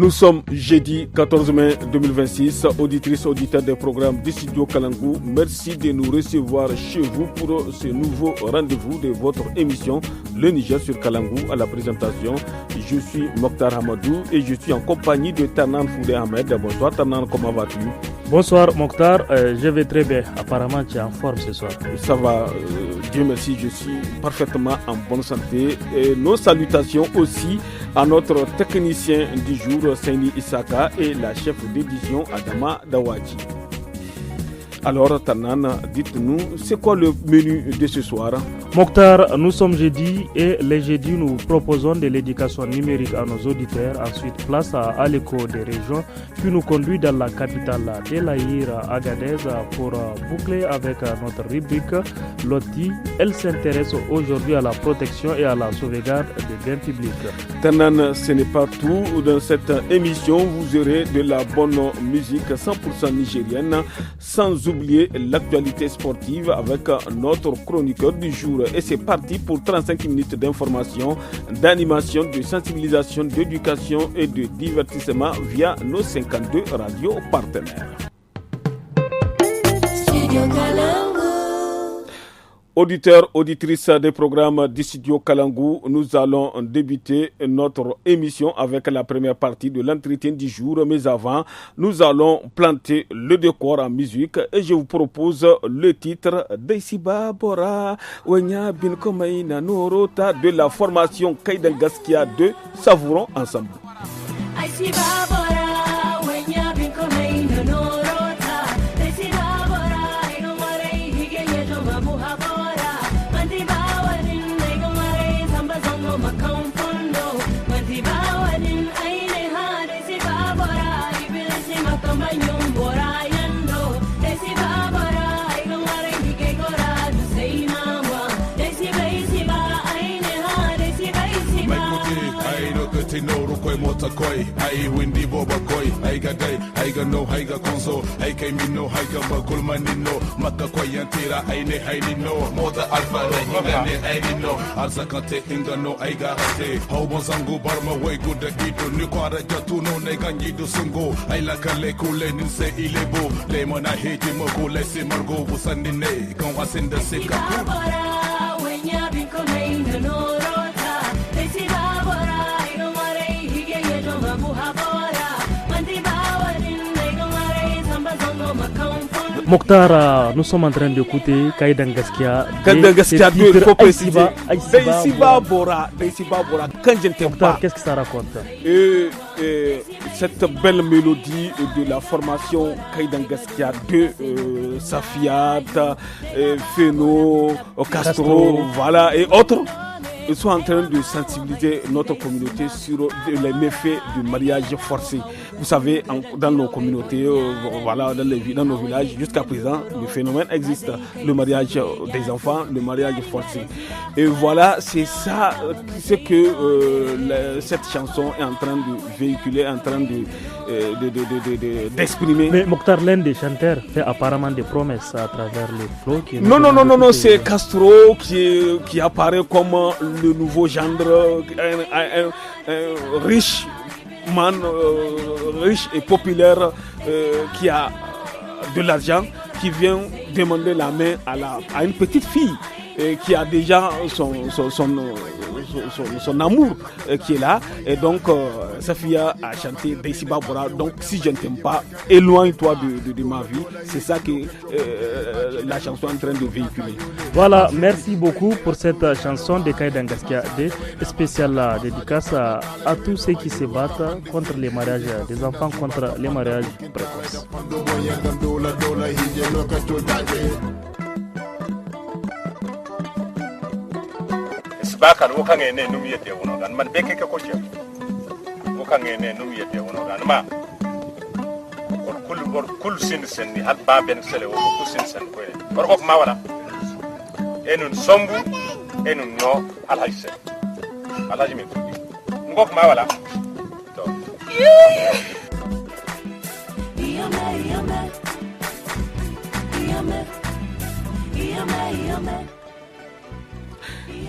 Nous sommes jeudi 14 mai 2026. Auditrices, auditeurs des programmes du studio Kalangou, merci de nous recevoir chez vous pour ce nouveau rendez-vous de votre émission Le Niger sur Kalangou. À la présentation, je suis Mokhtar Hamadou et je suis en compagnie de Tanan Foudé Ahmed. Bonsoir Tanan, comment vas-tu? Bonsoir Mokhtar, je vais très bien. Apparemment tu es en forme ce soir. Ça va, Dieu merci, je suis parfaitement en bonne santé. Et nos salutations aussi à notre technicien du jour, Saini Isaka, et la chef d'édition, Adama Dawaji. Alors Tanan, dites-nous, c'est quoi le menu de ce soir? Mokhtar, nous sommes jeudi et les jeudis nous proposons de l'éducation numérique à nos auditeurs. Ensuite, place à l'écho des régions, puis nous conduit dans la capitale de l'Aïr, Agadez, pour boucler avec notre rubrique Loti. Elle s'intéresse aujourd'hui à la protection et à la sauvegarde des biens publics. Tanan, ce n'est pas tout. Dans cette émission, vous aurez de la bonne musique 100% nigérienne, sans oublier l'actualité sportive avec notre chroniqueur du jour. Et c'est parti pour 35 minutes d'information, d'animation, de sensibilisation, d'éducation et de divertissement via nos 52 radios partenaires. Auditeurs, auditrices des programmes du studio Kalangou, nous allons débuter notre émission avec la première partie de l'entretien du jour. Mais avant, nous allons planter le décor en musique et je vous propose le titre Deisiba Bora Wenya Bin Komaina Norota de la formation Kaiden Gaskia 2. Savourons ensemble. Mota koi, ai windi boba koi, ai ga dai, ai ga no, ai ga konso, ai kai mino, ai ga bakul manino, maka koi yantira, ai ne ai no, moda alfa na hinga ne ai no, alza kante inga no, ai ga hate, hau bonzangu barma wai guda gido, ni kwara jatu no ne ganyi do sungo, ai la kale kule ninse ilebo, le mona heji mogo le se margo busandi ne, kan wasin da se kaku. Mokhtar, nous sommes en train d'écouter Kaiden Gaskia. Kaiden Gaskia 2, il faut préciser. Deisiba Bora. Quand je ne t'aime pas. Qu'est-ce que ça raconte? Cette belle mélodie de la formation Kaiden Gaskia 2, Safiat, Feno, Castro, voilà, et autres. Ils sont en train de sensibiliser notre communauté sur les méfaits du mariage forcé. Vous savez, dans nos communautés, voilà, dans nos villages, jusqu'à présent, le phénomène existe. Le mariage des enfants, le mariage forcé. Et voilà, c'est ça, c'est que cette chanson est en train de véhiculer, en train d'exprimer. Mais Mokhtar, l'un des chanteurs fait apparemment des promesses à travers les flots. Non, c'est Castro qui apparaît comme le nouveau gendre, un riche man, riche et populaire qui a de l'argent, qui vient demander la main à une petite fille qui a déjà son amour qui est là. Et donc, Safia a chanté Deisiba Bora. Donc, si je ne t'aime pas, éloigne-toi de ma vie. C'est ça que la chanson est en train de véhiculer. Voilà, merci beaucoup pour cette chanson de Kaiden Gaskia, spéciale dédicace à tous ceux qui se battent contre les mariages des enfants, contre les mariages précoces. Bakan wokan ene numi yete wono dan man beke ko che wokan ene numi yete wono dan ma or kul sin ni hat ba ben sele wo ko sin sen ko or of ma wala enun sombu enun no al hayse alaji me ngok ma wala to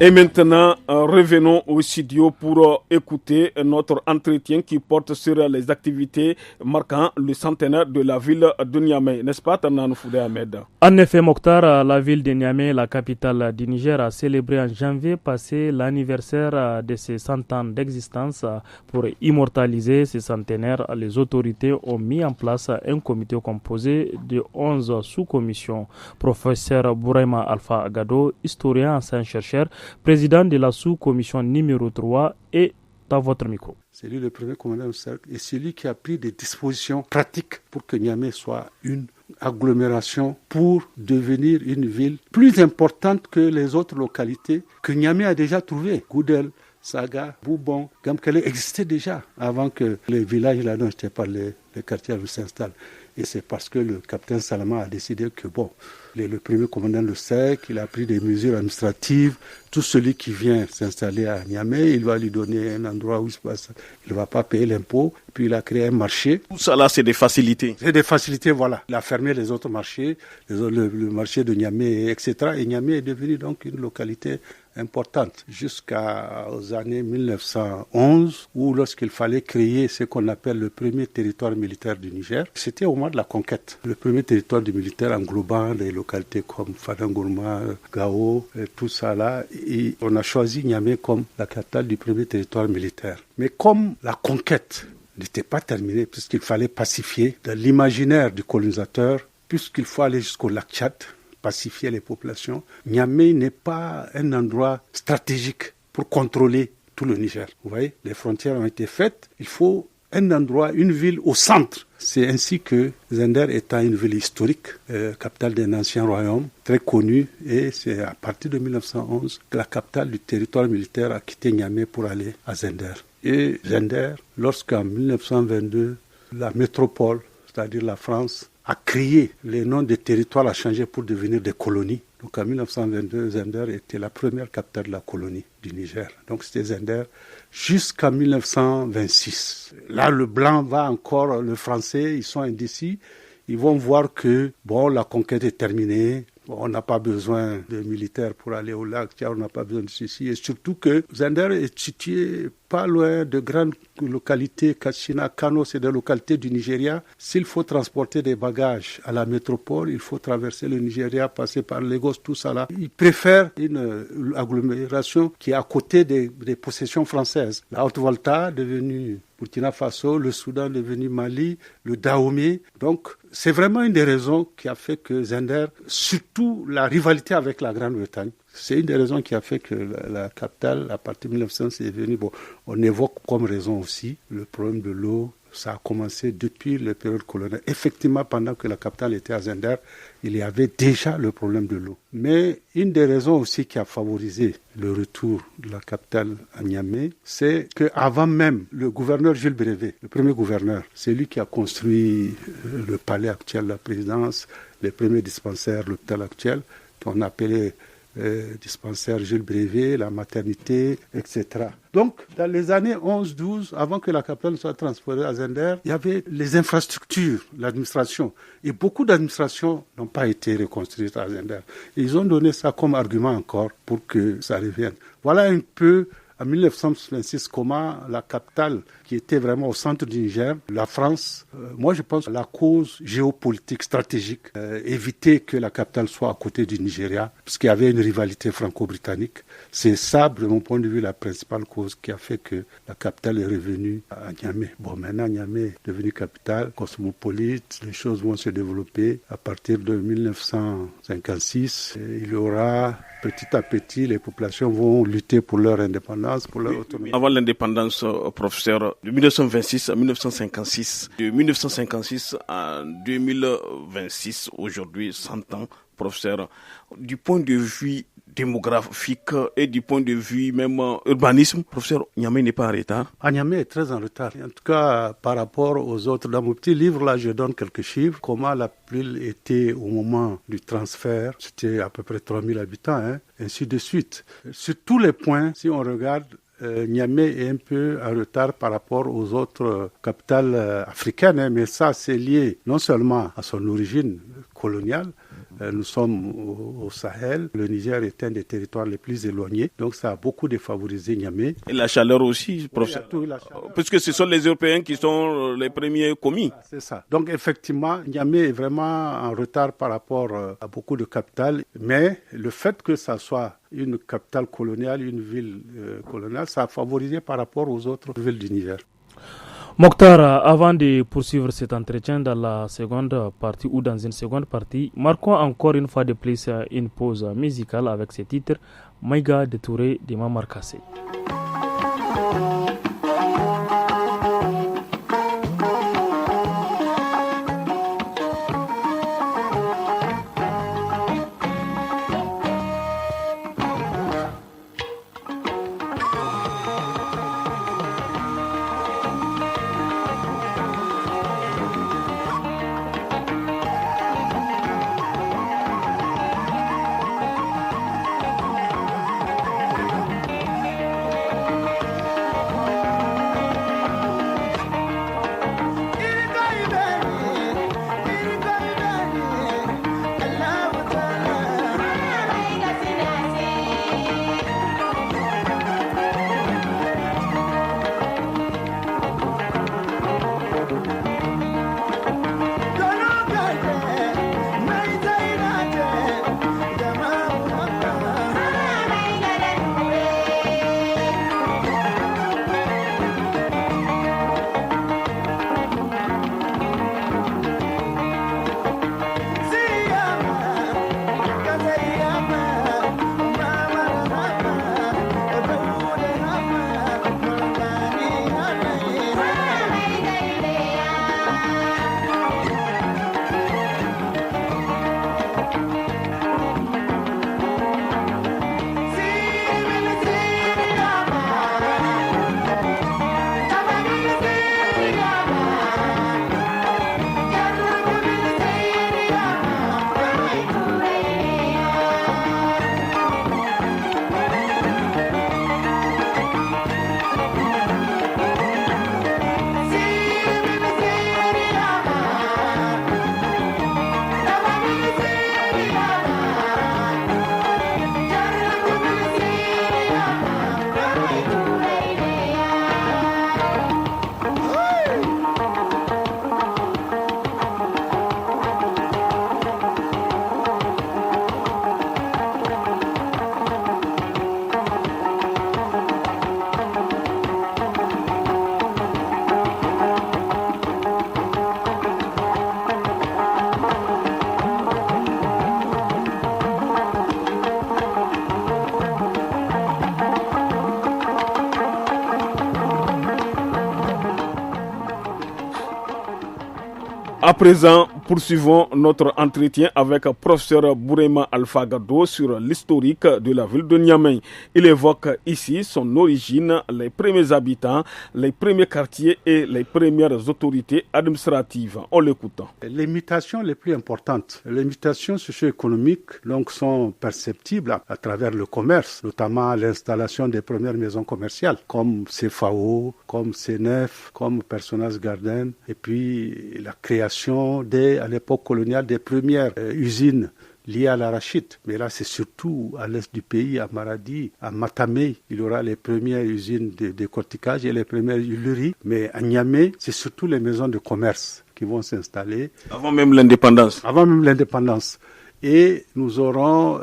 Et maintenant, revenons au studio pour écouter notre entretien qui porte sur les activités marquant le centenaire de la ville de Niamey. N'est-ce pas, Tarnan Foudé Ahmed? En effet, Mokhtar, la ville de Niamey, la capitale du Niger, a célébré en janvier passé l'anniversaire de ses 100 ans d'existence. Pour immortaliser ce centenaire, les autorités ont mis en place un comité composé de 11 sous-commissions. Professeur Bouraima Alpha Agado, historien, ancien chercheur, président de la sous-commission numéro 3 est dans votre micro. C'est lui le premier commandant du cercle et c'est lui qui a pris des dispositions pratiques pour que Niamey soit une agglomération pour devenir une ville plus importante que les autres localités que Niamey a déjà trouvées. Goudel, Saga, Boubon, Gamkele existaient déjà avant que les villages là dont je t'ai parlé, les quartiers s'installent. Et c'est parce que le capitaine Salama a décidé que il est le premier commandant de SEC, il a pris des mesures administratives. Tout celui qui vient s'installer à Niamey, il va lui donner un endroit où il ne va pas payer l'impôt. Puis il a créé un marché. Tout ça là, c'est des facilités. C'est des facilités, voilà. Il a fermé les autres marchés, le marché de Niamey, etc. Et Niamey est devenu donc une localité importante jusqu'aux années 1911 où lorsqu'il fallait créer ce qu'on appelle le premier territoire militaire du Niger, c'était au moment de la conquête. Le premier territoire du militaire englobant des localités comme Fadangourma, Gao, tout ça là. Et on a choisi Niamey comme la capitale du premier territoire militaire. Mais comme la conquête n'était pas terminée, puisqu'il fallait pacifier dans l'imaginaire du colonisateur, puisqu'il faut aller jusqu'au lac Tchad, pacifier les populations, Niamey n'est pas un endroit stratégique pour contrôler tout le Niger. Vous voyez, les frontières ont été faites, il faut un endroit, une ville au centre. C'est ainsi que Zender étant une ville historique, capitale d'un ancien royaume, très connue, et c'est à partir de 1911 que la capitale du territoire militaire a quitté Niamey pour aller à Zender. Et Zender, lorsqu'en 1922, la métropole, c'est-à-dire la France, a créé les noms des territoires à changer pour devenir des colonies. Donc en 1922, Zender était la première capitale de la colonie du Niger. Donc c'était Zender jusqu'en 1926. Là, le blanc va encore, le français, ils sont indécis. Ils vont voir que, la conquête est terminée. On n'a pas besoin de militaires pour aller au lac, on n'a pas besoin de ceci. Et surtout que Zender est situé pas loin de grandes localités, Kachina, Kano, c'est des localités du Nigeria. S'il faut transporter des bagages à la métropole, il faut traverser le Nigeria, passer par Lagos, tout ça là. Ils préfèrent une agglomération qui est à côté des possessions françaises. La Haute-Volta, devenue Burkina Faso, le Soudan devenu Mali, le Dahomey. Donc, c'est vraiment une des raisons qui a fait que Zender, surtout la rivalité avec la Grande-Bretagne, c'est une des raisons qui a fait que la capitale, à partir de 1900, c'est devenu, on évoque comme raison aussi le problème de l'eau. Ça a commencé depuis la période coloniale. Effectivement, pendant que la capitale était à Zender, il y avait déjà le problème de l'eau. Mais une des raisons aussi qui a favorisé le retour de la capitale à Niamey, c'est qu'avant même, le gouverneur Jules Brevet, le premier gouverneur, c'est lui qui a construit le palais actuel de la présidence, les premiers dispensaires, l'hôpital actuel, qu'on appelait dispensaire Jules Brevet, la maternité, etc. Donc, dans les années 11-12, avant que la capitale soit transférée à Zender, il y avait les infrastructures, l'administration. Et beaucoup d'administrations n'ont pas été reconstruites à Zender. Et ils ont donné ça comme argument encore pour que ça revienne. Voilà un peu, en 1926, comment la capitale, qui était vraiment au centre du Niger, la France, moi je pense la cause géopolitique, stratégique, éviter que la capitale soit à côté du Nigeria, parce qu'il y avait une rivalité franco-britannique. C'est ça, de mon point de vue, la principale cause qui a fait que la capitale est revenue à Niamey. Maintenant, Niamey est devenue capitale cosmopolite, les choses vont se développer. À partir de 1956, il y aura petit à petit, les populations vont lutter pour leur indépendance, pour leur autonomie. Avant l'indépendance, professeur, de 1926 à 1956, de 1956 à 2026, aujourd'hui 100 ans, professeur, du point de vue démographique et du point de vue même urbanisme, professeur, Niamey n'est pas en retard? Niamey est très en retard. En tout cas, par rapport aux autres, dans mon petit livre, là, je donne quelques chiffres. Comment la ville était au moment du transfert, c'était à peu près 3000 habitants, ainsi de suite. Sur tous les points, si on regarde, Niamey est un peu en retard par rapport aux autres capitales africaines, mais ça, c'est lié non seulement à son origine coloniale, Nous sommes au Sahel. Le Niger est un des territoires les plus éloignés. Donc ça a beaucoup défavorisé Niamey. Et la chaleur aussi, professeur. Puisque ce sont les Européens qui sont les premiers commis. C'est ça. Donc effectivement, Niamey est vraiment en retard par rapport à beaucoup de capitales. Mais le fait que ça soit une capitale coloniale, une ville coloniale, ça a favorisé par rapport aux autres villes du Niger. Mokhtar, avant de poursuivre cet entretien dans la seconde partie ou dans une seconde partie, marquons encore une fois de plus une pause musicale avec ce titre Maïga de Touré de Mamar Kassé. À présent, poursuivons notre entretien avec professeur Bourema Alpha Gado sur l'historique de la ville de Niamey. Il évoque ici son origine, les premiers habitants, les premiers quartiers et les premières autorités administratives. On l'écoute. Les mutations les plus importantes, les mutations socio-économiques donc, sont perceptibles à travers le commerce, notamment l'installation des premières maisons commerciales comme CFAO, comme CNF, comme Personas Garden, et puis la création à l'époque coloniale des premières usines liées à l'arachide. Mais là, c'est surtout à l'est du pays, à Maradi, à Matamé, il y aura les premières usines de décortiquage et les premières huileries. Mais à Niamey, c'est surtout les maisons de commerce qui vont s'installer. Avant même l'indépendance. Avant même l'indépendance. Et nous aurons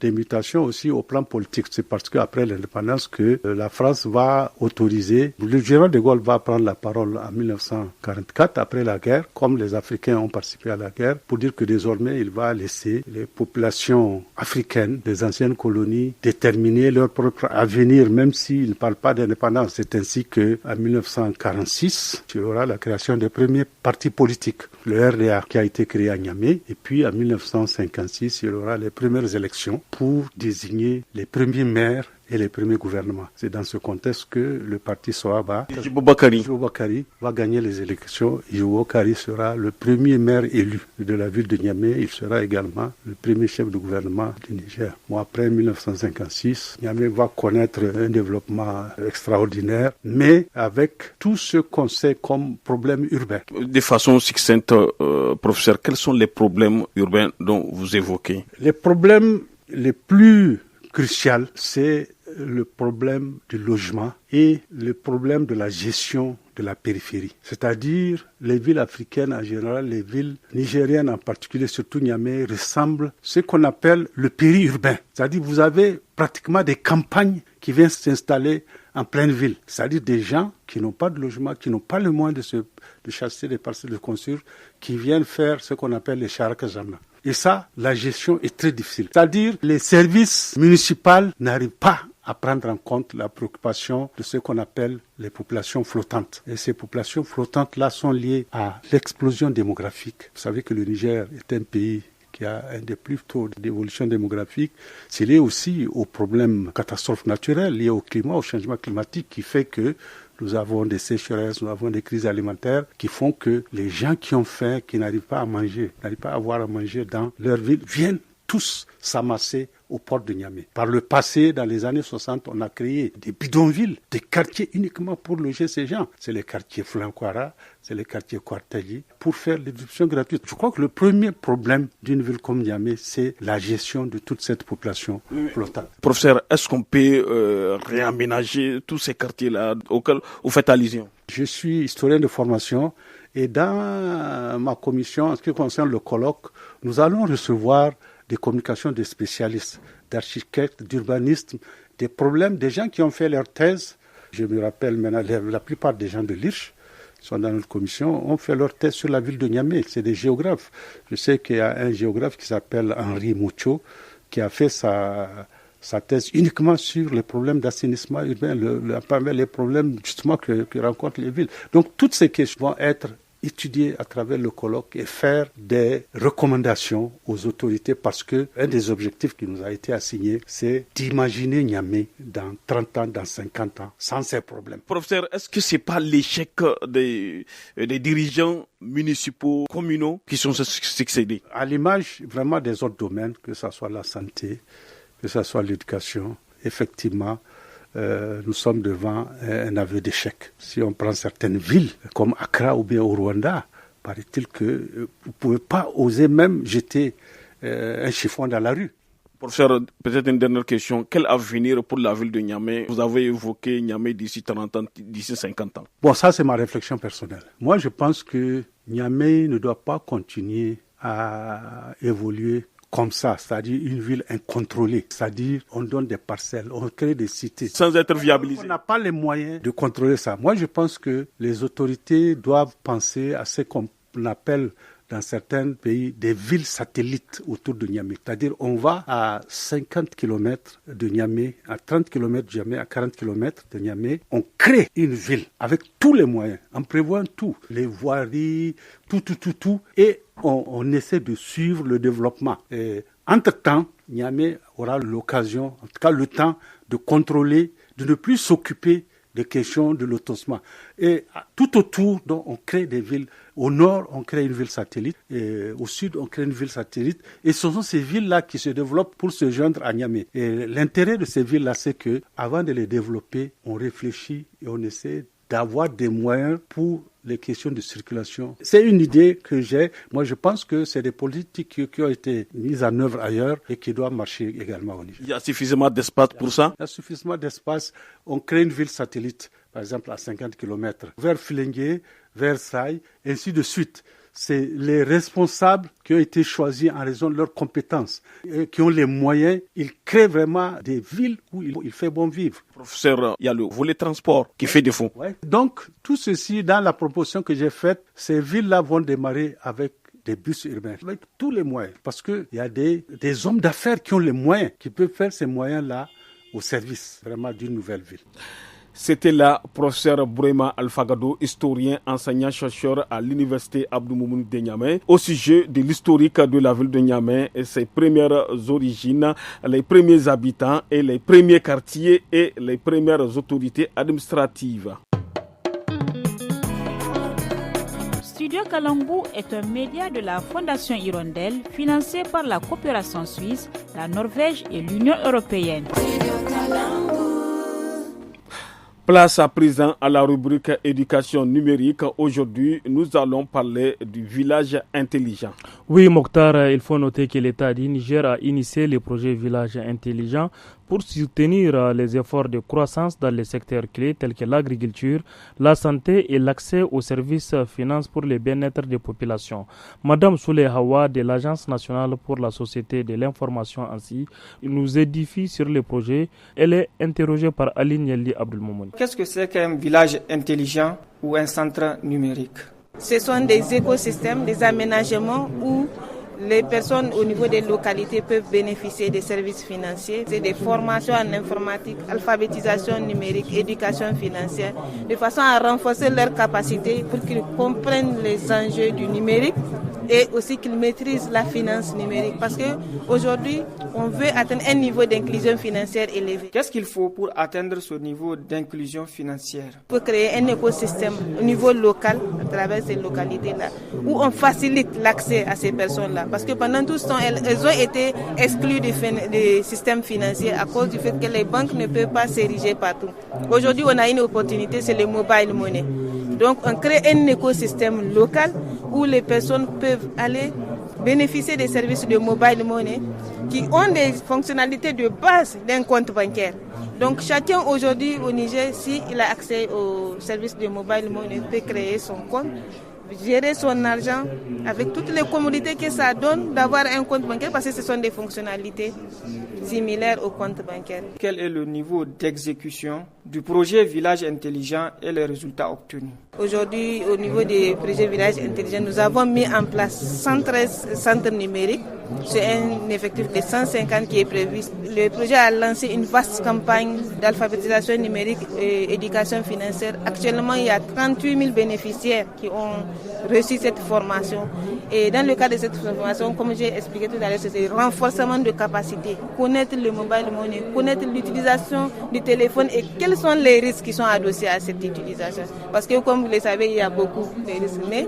des mutations aussi au plan politique. C'est parce qu'après l'indépendance que la France va autoriser. Le général de Gaulle va prendre la parole en 1944, après la guerre, comme les Africains ont participé à la guerre, pour dire que désormais il va laisser les populations africaines des anciennes colonies déterminer leur propre avenir, même s'ils ne parlent pas d'indépendance. C'est ainsi qu'en 1946, il y aura la création des premiers partis politiques. Le RDA qui a été créé à Niamey, et puis en 1956, il y aura les premières élections pour désigner les premiers maires et les premiers gouvernements. C'est dans ce contexte que le parti Sohaba, Djibo-Bakary, va gagner les élections. Djibo-Bakary sera le premier maire élu de la ville de Niamey. Il sera également le premier chef de gouvernement du Niger. Bon, après 1956, Niamey va connaître un développement extraordinaire, mais avec tout ce qu'on sait comme problème urbain. De façon succincte, professeur, quels sont les problèmes urbains dont vous évoquez? Les problèmes les plus cruciaux, c'est le problème du logement et le problème de la gestion de la périphérie. C'est-à-dire, les villes africaines en général, les villes nigériennes en particulier, surtout Niamey, ressemblent à ce qu'on appelle le périurbain. C'est-à-dire, vous avez pratiquement des campagnes qui viennent s'installer en pleine ville. C'est-à-dire des gens qui n'ont pas de logement, qui n'ont pas le moyen de chasser des parcelles de construire, qui viennent faire ce qu'on appelle les charakazama. Et ça, la gestion est très difficile. C'est-à-dire, les services municipaux n'arrivent pas à prendre en compte la préoccupation de ce qu'on appelle les populations flottantes. Et ces populations flottantes-là sont liées à l'explosion démographique. Vous savez que le Niger est un pays qui a un des plus taux d'évolution démographique. C'est lié aussi aux problèmes catastrophes naturelles, liés au climat, au changement climatique, qui fait que nous avons des sécheresses, nous avons des crises alimentaires qui font que les gens qui ont faim, qui n'arrivent pas à manger, n'arrivent pas à avoir à manger dans leur ville, viennent tous s'amasser au port de Niamey. Par le passé, dans les années 60, on a créé des bidonvilles, des quartiers uniquement pour loger ces gens. C'est les quartiers Flankwara, c'est les quartiers Kwartali, pour faire l'éducation gratuite. Je crois que le premier problème d'une ville comme Niamey, c'est la gestion de toute cette population flottante. Professeur, est-ce qu'on peut réaménager tous ces quartiers-là auxquels vous faites allusion? Je suis historien de formation et dans ma commission, en ce qui concerne le colloque, nous allons recevoir des communications de spécialistes, d'architectes, d'urbanistes, des problèmes, des gens qui ont fait leur thèse. Je me rappelle maintenant, la plupart des gens de l'IRCH sont dans notre commission, ont fait leur thèse sur la ville de Niamey. C'est des géographes. Je sais qu'il y a un géographe qui s'appelle Henri Moucho, qui a fait sa thèse uniquement sur les problèmes d'assainissement urbain, les problèmes justement que rencontrent les villes. Donc toutes ces questions vont être étudier à travers le colloque et faire des recommandations aux autorités parce que un des objectifs qui nous a été assigné, c'est d'imaginer Niamey dans 30 ans, dans 50 ans, sans ces problèmes. Professeur, est-ce que c'est pas l'échec des dirigeants municipaux, communaux qui sont succédés? À l'image vraiment des autres domaines, que ce soit la santé, que ce soit l'éducation, effectivement, nous sommes devant un aveu d'échec. Si on prend certaines villes, comme Accra ou bien au Rwanda, paraît-il que vous ne pouvez pas oser même jeter un chiffon dans la rue. Professeur, peut-être une dernière question. Quel avenir pour la ville de Niamey? Vous avez évoqué Niamey d'ici 30 ans, d'ici 50 ans. Bon, ça c'est ma réflexion personnelle. Moi, je pense que Niamey ne doit pas continuer à évoluer comme ça, c'est-à-dire une ville incontrôlée, c'est-à-dire on donne des parcelles, on crée des cités. Sans être viabilisé. On n'a pas les moyens de contrôler ça. Moi, je pense que les autorités doivent penser à ce qu'on appelle dans certains pays des villes satellites autour de Niamey. C'est-à-dire on va à 50 km de Niamey, à 30 km de Niamey, à 40 km de Niamey. On crée une ville avec tous les moyens, en prévoyant tout, les voiries, tout. Et on essaie de suivre le développement. Et entre-temps, Niamey aura l'occasion, en tout cas le temps, de contrôler, de ne plus s'occuper des questions de lotissement. Et tout autour, donc, on crée des villes. Au nord, on crée une ville satellite. Et au sud, on crée une ville satellite. Et ce sont ces villes-là qui se développent pour se joindre à Niamey. Et l'intérêt de ces villes-là, c'est que, avant de les développer, on réfléchit et on essaie d'avoir des moyens pour les questions de circulation. C'est une idée que j'ai. Moi, je pense que c'est des politiques qui ont été mises en œuvre ailleurs et qui doivent marcher également au Niger. Il y a suffisamment d'espace pour ça? Il y a suffisamment d'espace. On crée une ville satellite, par exemple à 50 km, vers Filengue, vers Saï, et ainsi de suite. C'est les responsables qui ont été choisis en raison de leurs compétences et qui ont les moyens. Ils créent vraiment des villes où il fait bon vivre. Professeur, il y a le volet transport qui fait défaut. Ouais. Donc, tout ceci, dans la proposition que j'ai faite, ces villes-là vont démarrer avec des bus urbains, avec tous les moyens. Parce qu'il y a des hommes d'affaires qui ont les moyens, qui peuvent faire ces moyens-là au service vraiment d'une nouvelle ville. C'était là professeur Bourema Alfagado, historien, enseignant-chercheur à l'université Abdou Moumouni de Niamey, au sujet de l'historique de la ville de Niamey et ses premières origines, les premiers habitants et les premiers quartiers et les premières autorités administratives. Studio Kalangu est un média de la Fondation Hirondelle financé par la coopération suisse, la Norvège et l'Union européenne. Place à présent à la rubrique éducation numérique. Aujourd'hui, nous allons parler du village intelligent. Oui, Mokhtar, il faut noter que l'État du Niger a initié le projet village intelligent pour soutenir les efforts de croissance dans les secteurs clés tels que l'agriculture, la santé et l'accès aux services finances pour le bien-être des populations. Madame Souley Hawa de l'Agence nationale pour la société de l'information ainsi nous édifie sur le projet. Elle est interrogée par Aline Yeldi Abdelmoumouni. Qu'est-ce que c'est qu'un village intelligent ou un centre numérique? Ce sont des écosystèmes, des aménagements où les personnes au niveau des localités peuvent bénéficier des services financiers. C'est des formations en informatique, alphabétisation numérique, éducation financière, de façon à renforcer leurs capacités pour qu'ils comprennent les enjeux du numérique et aussi qu'ils maîtrisent la finance numérique. Parce qu'aujourd'hui, on veut atteindre un niveau d'inclusion financière élevé. Qu'est-ce qu'il faut pour atteindre ce niveau d'inclusion financière? Il faut créer un écosystème au niveau local, à travers ces localités-là, où on facilite l'accès à ces personnes-là. Parce que pendant tout ce temps, elles ont été exclues des systèmes financiers à cause du fait que les banques ne peuvent pas s'ériger partout. Aujourd'hui, on a une opportunité, c'est le mobile money. Donc, on crée un écosystème local où les personnes peuvent aller bénéficier des services de mobile money qui ont des fonctionnalités de base d'un compte bancaire. Donc, chacun aujourd'hui au Niger, s'il a accès aux services de mobile money, peut créer son compte, gérer son argent avec toutes les commodités que ça donne d'avoir un compte bancaire parce que ce sont des fonctionnalités similaires au compte bancaire. Quel est le niveau d'exécution du projet Village Intelligent et les résultats obtenus? Aujourd'hui, au niveau des projets Village Intelligent, nous avons mis en place 113 centres numériques. C'est un effectif de 150 qui est prévu. Le projet a lancé une vaste campagne d'alphabétisation numérique et éducation financière. Actuellement, il y a 38 000 bénéficiaires qui ont reçu cette formation. Et dans le cadre de cette formation, comme j'ai expliqué tout à l'heure, c'est le renforcement de capacités, connaître le mobile money, connaître l'utilisation du téléphone et quels sont les risques qui sont adossés à cette utilisation. Parce que comme vous le savez, il y a beaucoup de risques. Mais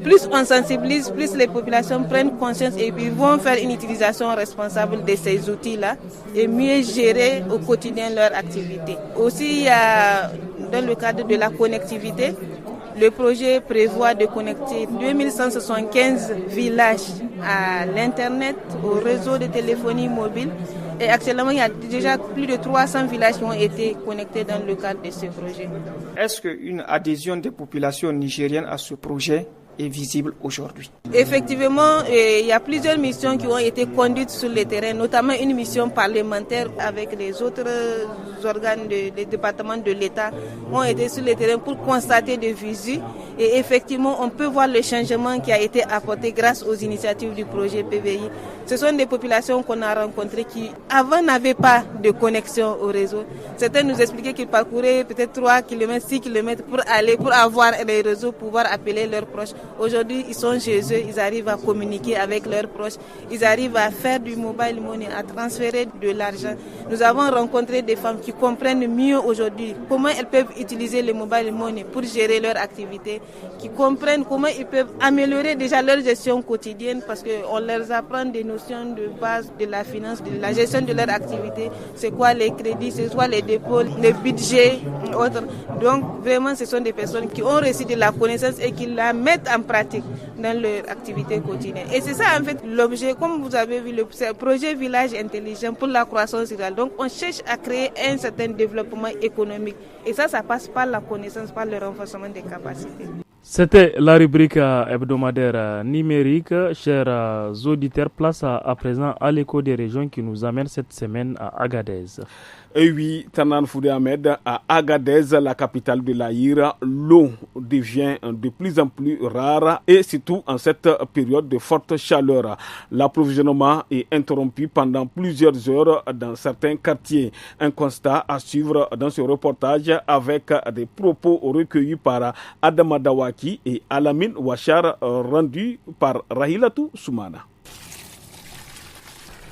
plus on sensibilise, plus les populations prennent conscience et puis vont faire une utilisation responsable de ces outils-là et mieux gérer au quotidien leur activité. Aussi, il y a, dans le cadre de la connectivité, le projet prévoit de connecter 2175 villages à l'Internet, au réseau de téléphonie mobile. Et actuellement, il y a déjà plus de 300 villages qui ont été connectés dans le cadre de ce projet. Est-ce qu'une adhésion des populations nigériennes à ce projet est visible aujourd'hui? Effectivement, il y a plusieurs missions qui ont été conduites sur le terrain, notamment une mission parlementaire avec les autres organes des départements de l'État ont été sur le terrain pour constater des visu. Et effectivement, on peut voir le changement qui a été apporté grâce aux initiatives du projet PVI. Ce sont des populations qu'on a rencontrées qui, avant, n'avaient pas de connexion au réseau. Certains nous expliquaient qu'ils parcouraient peut-être 3 km, 6 km pour avoir les réseaux, pouvoir appeler leurs proches. Aujourd'hui, ils sont chez eux, ils arrivent à communiquer avec leurs proches, ils arrivent à faire du mobile money, à transférer de l'argent. Nous avons rencontré des femmes qui comprennent mieux aujourd'hui comment elles peuvent utiliser le mobile money pour gérer leur activité, qui comprennent comment ils peuvent améliorer déjà leur gestion quotidienne parce qu'on leur apprend des notions de base de la finance, de la gestion de leur activité, c'est quoi les crédits, c'est quoi les dépôts, les budgets, autres. Donc vraiment, ce sont des personnes qui ont reçu de la connaissance et qui la mettent en pratique dans leur activité quotidienne. Et c'est ça en fait l'objet, comme vous avez vu, le projet Village Intelligent pour la croissance rurale. Donc on cherche à créer un certain développement économique. Et ça passe par la connaissance, par le renforcement des capacités. C'était la rubrique hebdomadaire numérique. Chers auditeurs, place à présent à l'écho des régions qui nous amène cette semaine à Agadez. Et oui, Tanan Foudé Ahmed, à Agadez, la capitale de l'Aïr, l'eau devient de plus en plus rare et surtout en cette période de forte chaleur. L'approvisionnement est interrompu pendant plusieurs heures dans certains quartiers. Un constat à suivre dans ce reportage avec des propos recueillis par Adama Dawaki et Alamine Ouachar rendus par Rahilatou Soumana.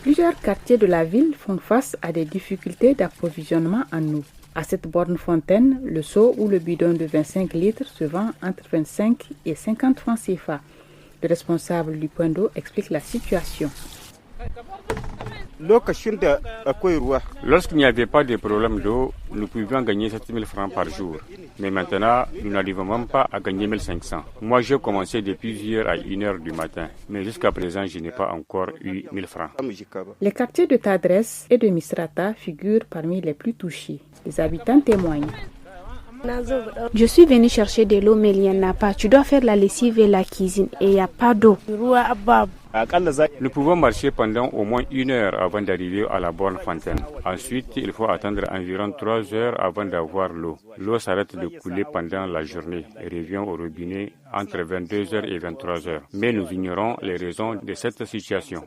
Plusieurs quartiers de la ville font face à des difficultés d'approvisionnement en eau. À cette borne fontaine, le seau ou le bidon de 25 litres se vend entre 25 et 50 francs CFA. Le responsable du point d'eau explique la situation. Lorsqu'il n'y avait pas de problème d'eau, nous pouvions gagner 7 000 francs par jour. Mais maintenant, nous n'arrivons même pas à gagner 1 500. Moi, j'ai commencé depuis hier à 1h du matin. Mais jusqu'à présent, je n'ai pas encore eu 1 000 francs. Les quartiers de Tadres et de Misrata figurent parmi les plus touchés. Les habitants témoignent. Je suis venu chercher de l'eau, mais il n'y en a pas. Tu dois faire la lessive et la cuisine et il n'y a pas d'eau. Nous pouvons marcher pendant au moins 1 heure avant d'arriver à la borne fontaine. Ensuite, il faut attendre environ 3 heures avant d'avoir l'eau. L'eau s'arrête de couler pendant la journée et revient au robinet entre 22 heures et 23 heures. Mais nous ignorons les raisons de cette situation.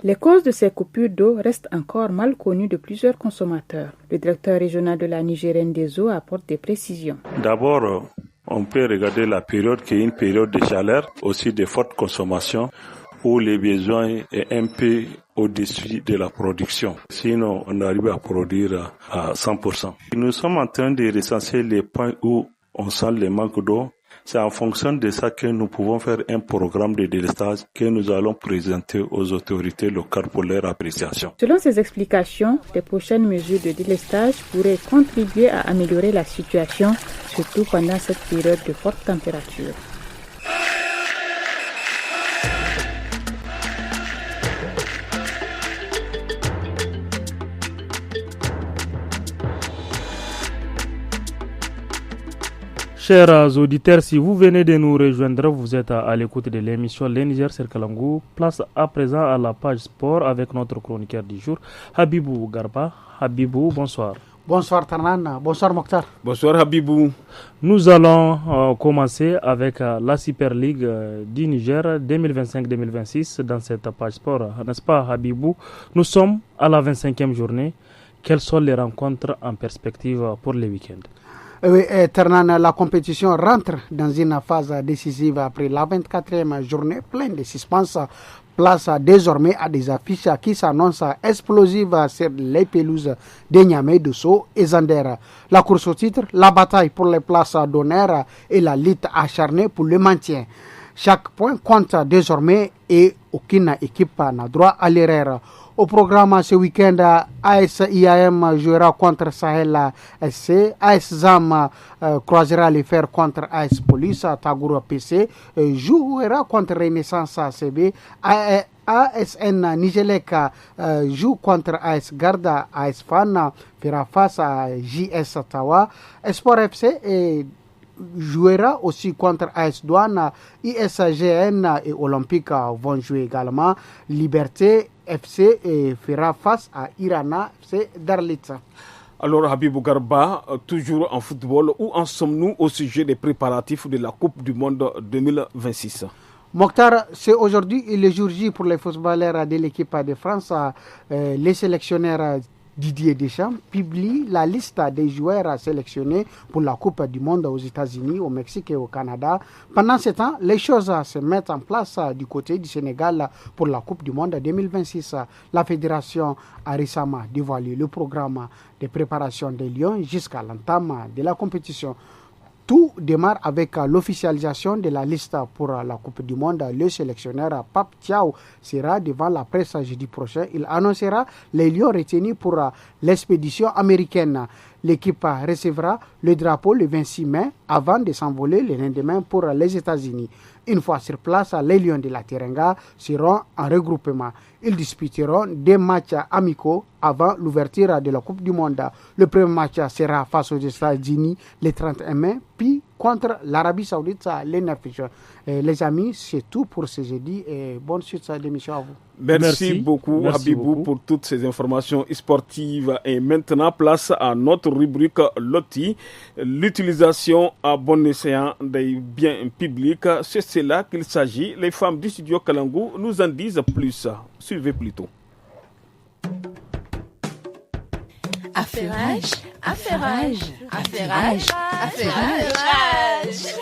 Les causes de ces coupures d'eau restent encore mal connues de plusieurs consommateurs. Le directeur régional de la Nigérienne des eaux apporte des précisions. D'abord, on peut regarder la période qui est une période de chaleur, aussi de forte consommation, où les besoins est un peu au-dessus de la production. Sinon, on arrive à produire à 100%. Nous sommes en train de recenser les points où on sent le manque d'eau. C'est en fonction de ça que nous pouvons faire un programme de délestage que nous allons présenter aux autorités locales pour leur appréciation. Selon ces explications, les prochaines mesures de délestage pourraient contribuer à améliorer la situation, surtout pendant cette période de forte température. Chers auditeurs, si vous venez de nous rejoindre, vous êtes à l'écoute de l'émission Les Niger sur Kalangou. Place à présent à la page sport avec notre chroniqueur du jour, Habibou Garba. Habibou, bonsoir. Bonsoir Tarnan, bonsoir Mokhtar. Bonsoir Habibou. Nous allons commencer avec la Super League du Niger 2025-2026 dans cette page sport. N'est-ce pas Habibou? Nous sommes à la 25e journée. Quelles sont les rencontres en perspective pour les week-ends? Oui, Ternan, la compétition rentre dans une phase décisive après la 24e journée pleine de suspense. Place désormais à des affiches qui s'annoncent explosives sur les pelouses de Niamey, Dosso et Zander. La course au titre, la bataille pour les places d'honneur et la lutte acharnée pour le maintien. Chaque point compte désormais et aucune équipe n'a droit à l'erreur. Au programme ce week-end, AS IAM jouera contre Sahel SC, AS ZAM croisera les fers contre AS Police, Tagoura PC jouera contre Renaissance CB, ASN Nigelec joue contre AS Garda, AS Fan fera face à JS Tawa, Espoir FC et jouera aussi contre AS Douane, ISGN et Olympique vont jouer également. Liberté FC et fera face à Irana FC Darlit. Alors Habibou Garba, toujours en football, où en sommes-nous au sujet des préparatifs de la Coupe du Monde 2026? Mokhtar, c'est aujourd'hui le jour J pour les footballeurs de l'équipe de France. Les sélectionneurs Didier Deschamps publie la liste des joueurs sélectionnés pour la Coupe du Monde aux États-Unis, au Mexique et au Canada. Pendant ce temps, les choses se mettent en place du côté du Sénégal pour la Coupe du Monde 2026. La fédération a récemment dévoilé le programme de préparation des Lions jusqu'à l'entame de la compétition. Tout démarre avec l'officialisation de la liste pour la Coupe du Monde. Le sélectionneur Pape Thiaw sera devant la presse jeudi prochain. Il annoncera les lions retenus pour l'expédition américaine. L'équipe recevra le drapeau le 26 mai avant de s'envoler le lendemain pour les États-Unis. Une fois sur place, les Lions de la Teranga seront en regroupement. Ils disputeront des matchs amicaux avant l'ouverture de la Coupe du Monde. Le premier match sera face aux États-Unis le 31 mai, puis contre l'Arabie Saoudite les 9 juin. Les amis, c'est tout pour ce jeudi et bonne suite d'émission à vous. Merci beaucoup, Habibou, pour toutes ces informations sportives. Et maintenant, place à notre rubrique Loti, l'utilisation à bon escient des biens publics. C'est cela qu'il s'agit. Les femmes du studio Kalangu nous en disent plus. Suivez plutôt. Affairage, affairage, affairage, affairage.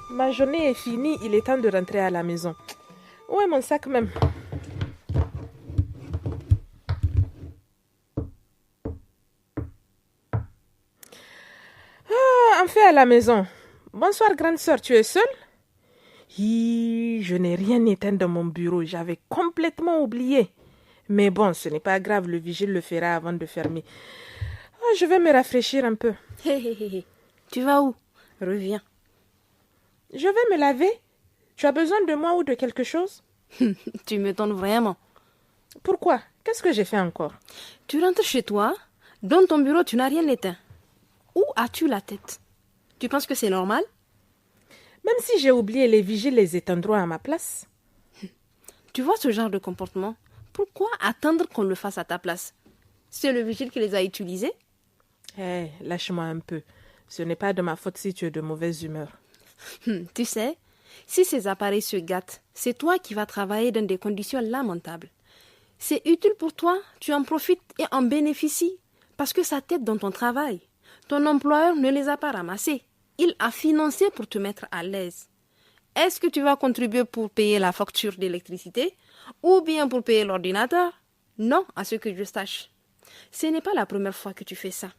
Ma journée est finie, il est temps de rentrer à la maison. Où est mon sac même? Enfin à la maison. Bonsoir grande sœur, tu es seule? Je n'ai rien éteint dans mon bureau, j'avais complètement oublié. Mais bon, ce n'est pas grave, le vigile le fera avant de fermer. Je vais me rafraîchir un peu. Tu vas où? Reviens. Je vais me laver. Tu as besoin de moi ou de quelque chose? Tu m'étonnes vraiment. Pourquoi? Qu'est-ce que j'ai fait encore? Tu rentres chez toi, dans ton bureau, tu n'as rien éteint. Où as-tu la tête? Tu penses que c'est normal? Même si j'ai oublié, les vigiles les éteindront à ma place. Tu vois ce genre de comportement? Pourquoi attendre qu'on le fasse à ta place? C'est le vigile qui les a utilisés? Lâche-moi un peu. Ce n'est pas de ma faute si tu es de mauvaise humeur. Tu sais, si ces appareils se gâtent, c'est toi qui vas travailler dans des conditions lamentables. C'est utile pour toi, tu en profites et en bénéficies, parce que ça t'aide dans ton travail. Ton employeur ne les a pas ramassés. Il a financé pour te mettre à l'aise. Est-ce que tu vas contribuer pour payer la facture d'électricité ou bien pour payer l'ordinateur? Non, à ce que je sache. Ce n'est pas la première fois que tu fais ça.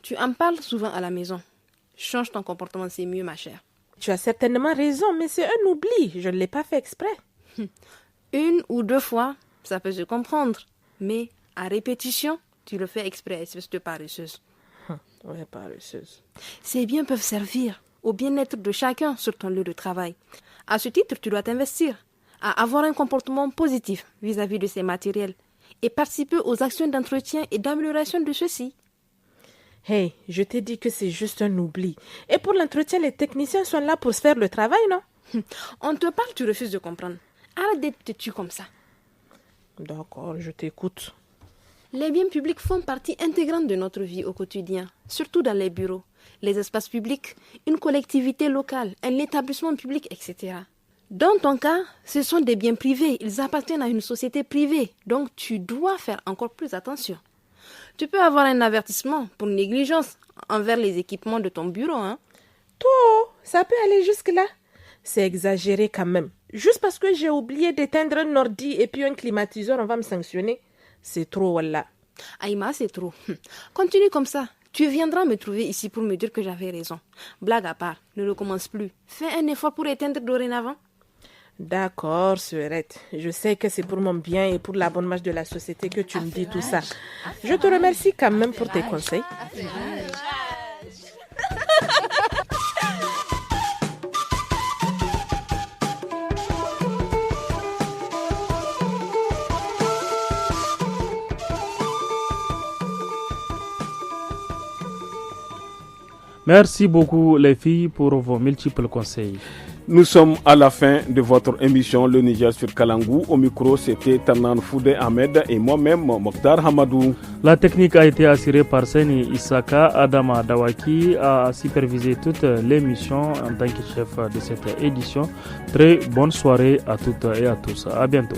Tu en parles souvent à la maison. Change ton comportement, c'est mieux, ma chère. Tu as certainement raison, mais c'est un oubli. Je ne l'ai pas fait exprès. Une ou deux fois, ça peut se comprendre. Mais à répétition, tu le fais exprès, espèce de paresseuse. Ouais, paresseuse. Ces biens peuvent servir au bien-être de chacun sur ton lieu de travail. À ce titre, tu dois t'investir à avoir un comportement positif vis-à-vis de ces matériels et participer aux actions d'entretien et d'amélioration de ceux-ci. Hey, je t'ai dit que c'est juste un oubli. Et pour l'entretien, les techniciens sont là pour se faire le travail, non? On te parle, tu refuses de comprendre. Arrête d'être têtu comme ça. D'accord, je t'écoute. Les biens publics font partie intégrante de notre vie au quotidien, surtout dans les bureaux, les espaces publics, une collectivité locale, un établissement public, etc. Dans ton cas, ce sont des biens privés, ils appartiennent à une société privée, donc tu dois faire encore plus attention. Tu peux avoir un avertissement pour négligence envers les équipements de ton bureau, hein? Toi, ça peut aller jusque-là. C'est exagéré quand même. Juste parce que j'ai oublié d'éteindre un ordi et puis un climatiseur, on va me sanctionner. C'est trop, wallah. Aïma, c'est trop. Continue comme ça. Tu viendras me trouver ici pour me dire que j'avais raison. Blague à part, ne recommence plus. Fais un effort pour éteindre dorénavant. D'accord, Sœurette. Je sais que c'est pour mon bien et pour la bonne marche de la société que tu me dis tout ça. Je te remercie quand même pour tes conseils. Merci beaucoup les filles pour vos multiples conseils. Nous sommes à la fin de votre émission Le Niger sur Kalangou. Au micro, c'était Tanan Foudé Ahmed et moi-même, Mokhtar Hamadou. La technique a été assurée par Seni Isaka. Adama Dawaki a supervisé toute l'émission en tant que chef de cette édition. Très bonne soirée à toutes et à tous. À bientôt.